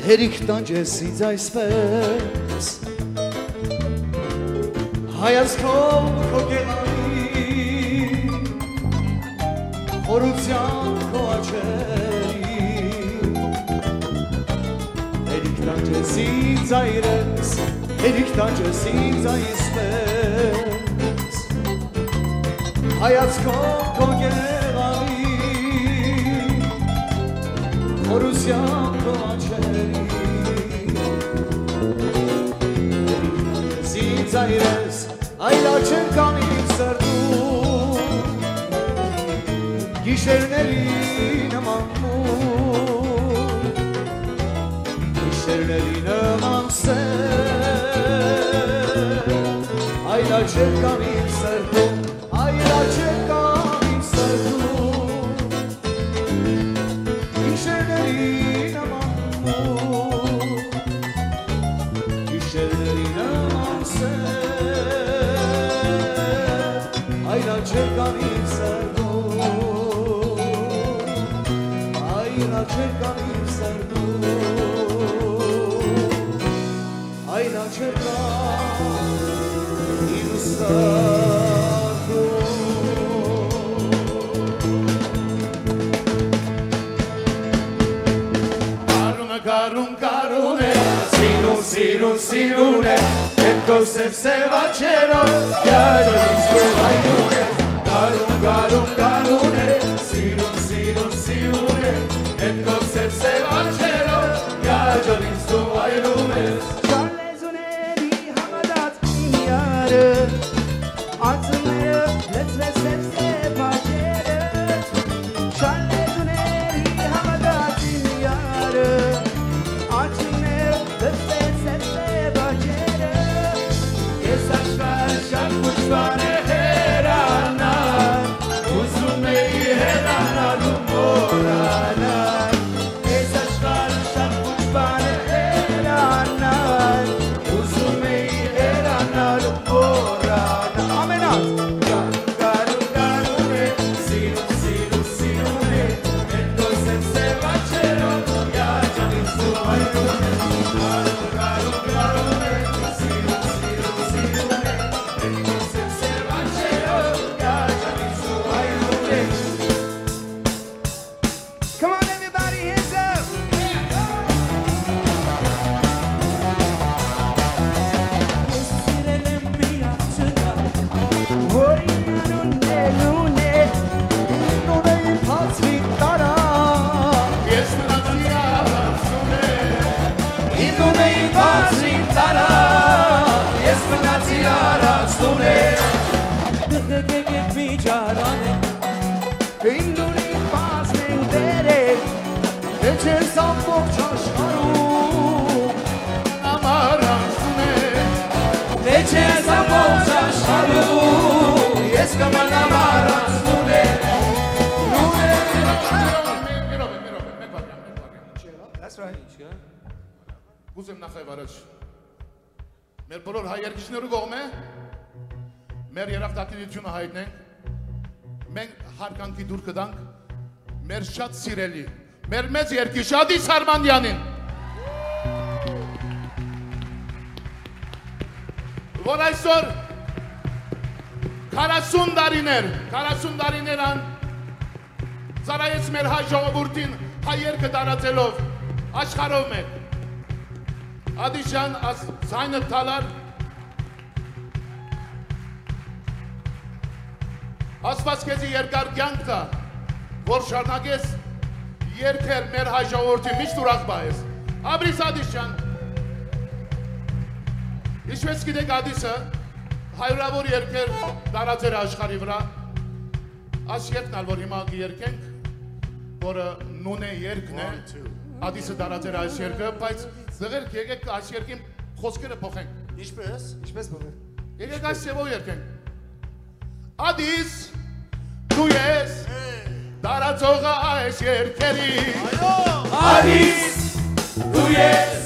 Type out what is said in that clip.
Հերիք տանջես ինձ այսպես Հայացքով քո գեղարի Խորության քո աչերի Հերիք տանջես ինձ այրես Հերիք տանջես ինձ այսպես Հայացքով քո գեղարի Խորության քո աչերի Զայրես, այլ աչեր կան իմ սրտում Գիշերների նման մում Գիշերների նման սեր Այլ աչեր կան իմ սրտում Այլ աչեր կան իմ սրտում Գիշերների նման մում Գիշերների նման Այլ աչեր կան իմ սրտում Այլ աչեր կան իմ սրտում Այլ աչեր կան իմ սրտում Կարուն է Սիրուն է Հետ քո սև աչերով Յաջոր ինձ քո այրում է Կարուն է Սիրուն է Հետ քո սև աչերով Յաջոր ինձ քո այրում է Շալեզուների համադած իմ յարը Ածումները լծվեց սև աչերը Շալեզուների համադած իմ յարը Ածումները լծվեց սև աչերը Ես աշխարհ շատ կուշվան է հերանալ Ուզում էի հերանալ ու մորանալ Ես աշխարհ շատ կուշվան է հերանալ Ուզում էի հերանալ ու մորանալ Ամենած Կարուն է Սիրուն է Հետ քո սև աչերով Յաջան ինձ դու այրում է Կարուն է Սիրուն է Հետ քո սև աչերով Յաջան ինձ դու այրում է Come on everybody, hands up! Չես ամբողջ աշխարհում Ամարանցում է Չես ամբողջ աշխարհում Ես կմնամ առանցնում է That's right Գուզեմ նախև առաջ Մեր բոլոր հայ երկիշներու կողմ է Մեր երախտակնությունը հայտնենք Մենք հարկանքի դուր կդանք Մեր շատ սիրելի Մեր մեծ երկիշ Ադիս Արմանյանին Որ այսօր 40 տարիներ ան ծառայեց մեր հայ ժողովուրդին հայ երկը տարածելով աշխարհով մեկ Ադիս ջան զայնը տալար Աստված քեզի երկար կյանք տա որ շարունակես երկել մեր հայ ժողովրդի միշտ ուրախ պահես Աբրիս Ադիս ջան Ինչպես գիտեք Ադիսը հայրավոր երկեր տարածել աշխարհի վրա Այս երկն ալ որ հիմա կերկենք որը նունե երկն է Ադիսը տարածել այս երկը բայց դղերք եկեք այս երկին խոսքերը փոխենք Ինչպես փոխենք Եկեք այս ծևով երկենք Ադիս դու ես տարածողը այս երկերի Ադիս դու ես